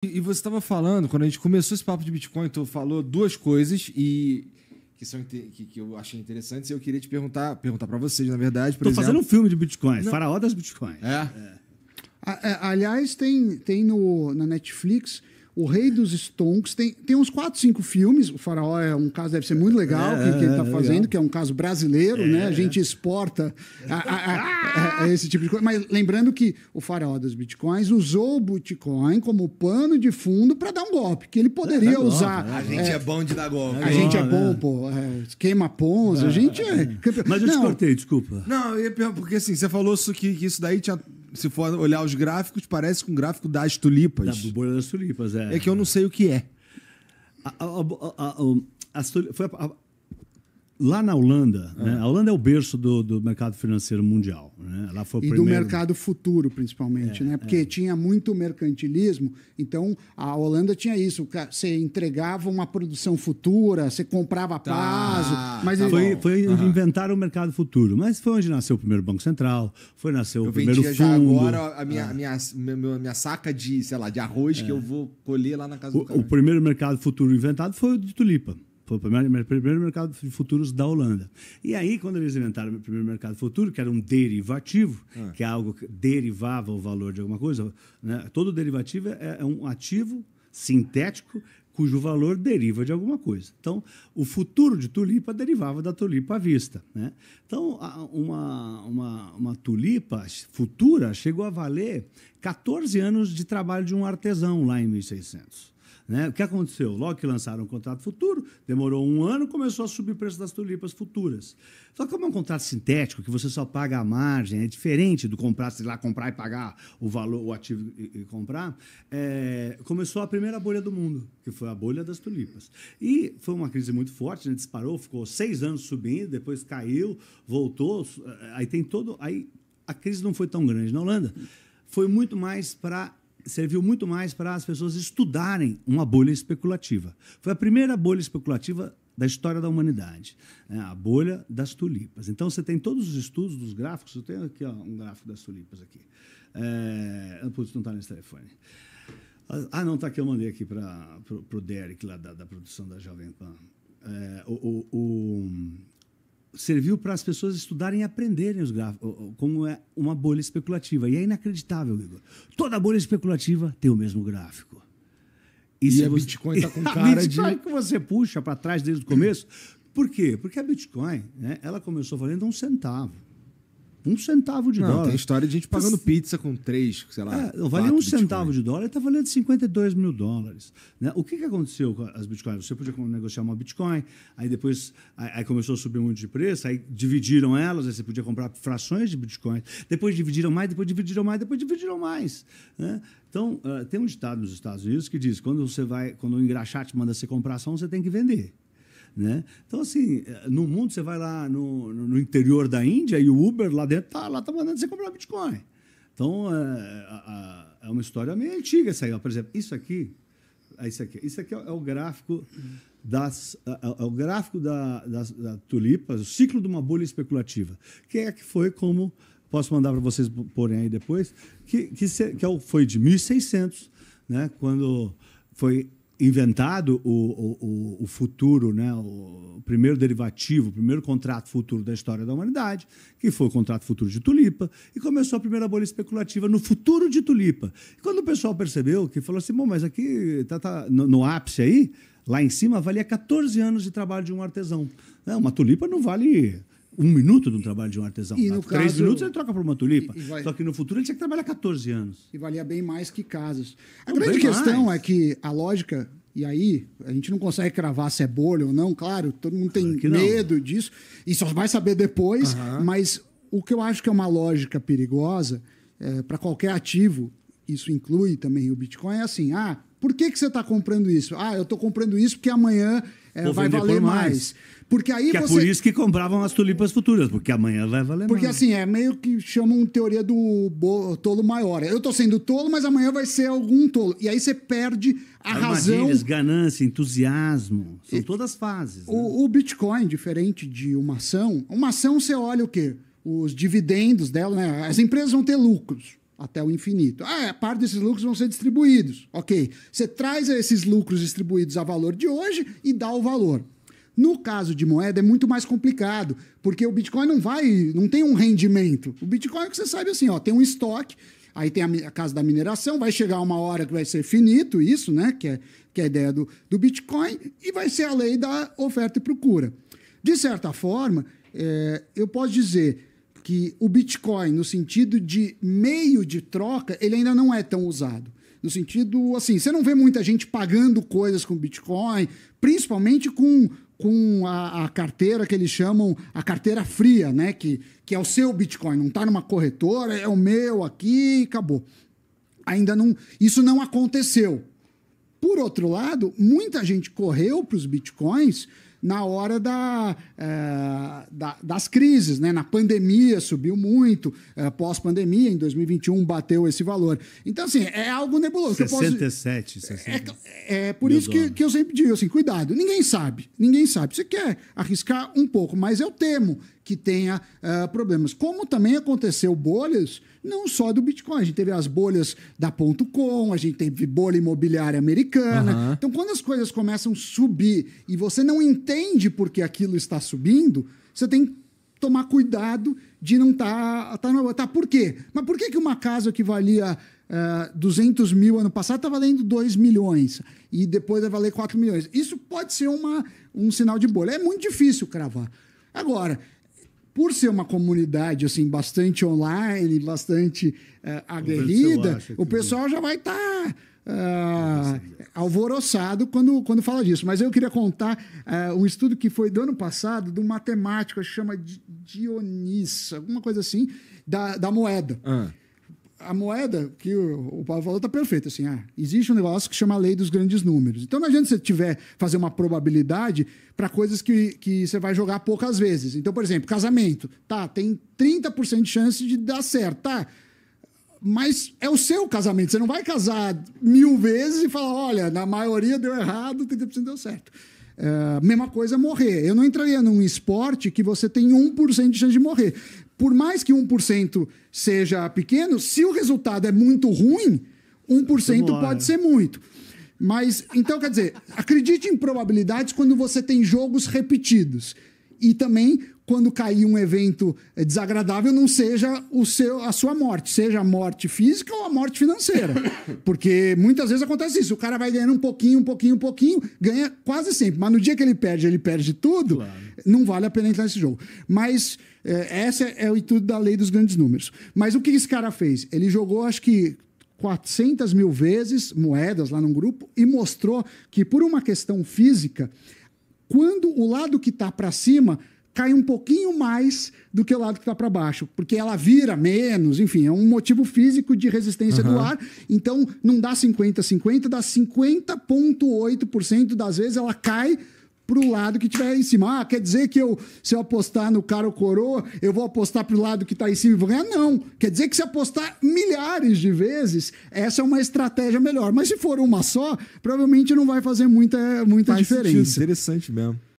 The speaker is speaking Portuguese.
E você estava falando, quando a gente começou esse papo de Bitcoin, tu falou duas coisas que eu achei interessantes e eu queria te perguntar para vocês, na verdade, por Tô exemplo... fazendo um filme de Bitcoin, Faraó das Bitcoins. Aliás, tem na Netflix O Rei dos Stonks. Tem uns 4, 5 filmes. O Faraó é um caso, deve ser muito legal, que ele está fazendo, legal. Que é um caso brasileiro, né? A gente exporta esse tipo de coisa. Mas lembrando que o Faraó das Bitcoins usou o Bitcoin como pano de fundo para dar um golpe, que ele poderia usar. A gente é bom de dar golpe. A gente é bom, pô. Queima pons, a gente é... Mas eu te cortei, desculpa. Não, eu ia perguntar, porque assim, você falou que isso daí tinha... Se for olhar os gráficos, parece com um gráfico das tulipas. Da bolha das tulipas, é. É que eu não sei o que é. Lá na Holanda, né? A Holanda é o berço do mercado financeiro mundial. Né? Lá foi o primeiro... do mercado futuro, principalmente, né? Porque tinha muito mercantilismo, então a Holanda tinha isso. Você entregava uma produção futura, você comprava prazo. Mas foi onde inventaram o mercado futuro. Mas foi onde nasceu o primeiro Banco Central, foi nasceu o primeiro fundo. Já agora a minha saca de, sei lá, de arroz que eu vou colher lá na casa do cara. O primeiro mercado futuro inventado foi o de tulipa. Foi o primeiro mercado de futuros da Holanda. E aí, quando eles inventaram o primeiro mercado futuro, que era um derivativo, que é algo que derivava o valor de alguma coisa, né? Todo derivativo é um ativo sintético cujo valor deriva de alguma coisa. Então, o futuro de tulipa derivava da tulipa à vista. Né? Então, uma tulipa futura chegou a valer 14 anos de trabalho de um artesão lá em 1600. Né? O que aconteceu? Logo que lançaram um contrato futuro, demorou 1 ano, começou a subir o preço das tulipas futuras. Só que como é um contrato sintético, que você só paga a margem, é diferente do comprar, sei lá, comprar e pagar o valor, o ativo e comprar, começou a primeira bolha do mundo, que foi a bolha das tulipas. E foi uma crise muito forte, né? Disparou, ficou 6 anos subindo, depois caiu, voltou, aí a crise não foi tão grande na Holanda, serviu muito mais para as pessoas estudarem uma bolha especulativa. Foi a primeira bolha especulativa da história da humanidade, né? A bolha das tulipas. Então, você tem todos os estudos dos gráficos. Eu tenho aqui um gráfico das tulipas aqui. Putz, não está nesse telefone. Não, está aqui. Eu mandei aqui para o Derek, lá da produção da Jovem Pan. Serviu para as pessoas estudarem e aprenderem os gráficos, como é uma bolha especulativa. E é inacreditável, Igor. Toda bolha especulativa tem o mesmo gráfico. E a Bitcoin está com cara de... A Bitcoin que você puxa para trás desde o começo. Por quê? Porque a Bitcoin, né, ela começou valendo 1 centavo. 1 centavo de dólar. Tem história de gente pagando pizza com 3, sei lá. Valia 1 centavo de dólar e está valendo 52 mil dólares. Né? O que aconteceu com as Bitcoins? Você podia negociar uma Bitcoin, aí depois aí começou a subir muito de preço, aí dividiram elas, aí você podia comprar frações de Bitcoin, depois dividiram mais, depois dividiram mais, depois dividiram mais. Né? Então, tem um ditado nos Estados Unidos que diz, quando o engraxate manda você comprar ação, você tem que vender. Né? Então, assim, no mundo, você vai lá no interior da Índia e o Uber lá dentro tá mandando você comprar Bitcoin. Então, é uma história meio antiga essa aí. Ó. Por exemplo, isso aqui é o gráfico das tulipas, o ciclo de uma bolha especulativa, que foi como, posso mandar para vocês porem aí depois, foi de 1600, né, quando foi inventado o futuro, né, o primeiro derivativo, o primeiro contrato futuro da história da humanidade, que foi o contrato futuro de tulipa, e começou a primeira bolha especulativa no futuro de tulipa. E quando o pessoal percebeu, que falou assim, bom, mas aqui no ápice aí, lá em cima, valia 14 anos de trabalho de um artesão. Uma tulipa não vale 1 minuto do trabalho de um artesão. E no 3 caso, minutos ele troca por uma tulipa. Só que no futuro ele tinha que trabalhar 14 anos. E valia bem mais que casas. A grande questão é que a lógica, e aí a gente não consegue cravar se é bolha ou não, claro, todo mundo tem medo disso, e só vai saber depois, mas o que eu acho que é uma lógica perigosa para qualquer ativo, isso inclui também o Bitcoin, é assim, por que você está comprando isso? Eu estou comprando isso porque amanhã vai valer mais. Porque aí é por isso que compravam as tulipas futuras, porque amanhã vai valer mais. Porque assim, é meio que chamam teoria do tolo maior. Eu estou sendo tolo, mas amanhã vai ser algum tolo. E aí você perde a razão. Ganância, entusiasmo, são todas fases. Né? O Bitcoin, diferente de uma ação você olha o quê? Os dividendos dela, né? As empresas vão ter lucros. até o infinito. Parte desses lucros vão ser distribuídos. Ok. Você traz esses lucros distribuídos a valor de hoje e dá o valor. No caso de moeda é muito mais complicado, porque o Bitcoin não tem um rendimento. O Bitcoin é que você sabe assim, tem um estoque, aí tem a casa da mineração, vai chegar uma hora que vai ser finito isso, né? Que é a ideia do Bitcoin, e vai ser a lei da oferta e procura. De certa forma, eu posso dizer que o Bitcoin, no sentido de meio de troca, ele ainda não é tão usado. No sentido, assim, você não vê muita gente pagando coisas com Bitcoin, principalmente com a carteira que eles chamam a carteira fria, né? Que é o seu Bitcoin, não está numa corretora, é o meu aqui e acabou. Ainda não, isso não aconteceu. Por outro lado, muita gente correu para os Bitcoins na hora das crises, né? Na pandemia subiu muito, pós-pandemia, em 2021 bateu esse valor. Então, assim, é algo nebuloso. 67, 60. É por isso que eu sempre digo assim, cuidado, ninguém sabe. Você quer arriscar um pouco, mas eu temo que tenha problemas. Como também aconteceu bolhas, não só do Bitcoin. A gente teve as bolhas da .com, a gente teve bolha imobiliária americana. Então, quando as coisas começam a subir e você não entende por que aquilo está subindo, você tem que tomar cuidado de não estar... Por quê? Mas por que uma casa que valia 200 mil ano passado está valendo 2 milhões e depois vai valer 4 milhões? Isso pode ser um sinal de bolha. É muito difícil cravar. Agora, por ser uma comunidade assim, bastante online, bastante aguerrida, o pessoal já vai estar alvoroçado quando fala disso. Mas eu queria contar um estudo que foi do ano passado, de um matemático que se chama Dionísio, alguma coisa assim, da moeda. A moeda, que o Paulo falou, está perfeita. Assim, existe um negócio que chama a lei dos grandes números. Então, não adianta você fazer uma probabilidade para coisas que você vai jogar poucas vezes. Então, por exemplo, casamento. Tem 30% de chance de dar certo. Mas é o seu casamento. Você não vai casar 1000 vezes e falar, olha, na maioria deu errado, 30% deu certo. Mesma coisa morrer. Eu não entraria num esporte que você tem 1% de chance de morrer. Por mais que 1% seja pequeno, se o resultado é muito ruim, 1% pode ser muito. Mas, então, quer dizer, acredite em probabilidades quando você tem jogos repetidos. E também quando cair um evento desagradável, não seja a sua morte, seja a morte física ou a morte financeira. Porque muitas vezes acontece isso. O cara vai ganhando um pouquinho, ganha quase sempre. Mas no dia que ele perde tudo, não vale a pena entrar nesse jogo. Mas esse é o intuito da lei dos grandes números. Mas o que esse cara fez? Ele jogou, acho que 400 mil vezes moedas lá num grupo e mostrou que, por uma questão física, quando o lado que está para cima cai um pouquinho mais do que o lado que está para baixo, porque ela vira menos, enfim, é um motivo físico de resistência do ar. Então, não dá 50-50, dá 50,8% das vezes ela cai para o lado que estiver em cima. Quer dizer que se eu apostar no cara ou coroa, eu vou apostar para o lado que está em cima e vou ganhar? Não. Quer dizer que se apostar milhares de vezes, essa é uma estratégia melhor. Mas se for uma só, provavelmente não vai fazer muita diferença. Interessante mesmo.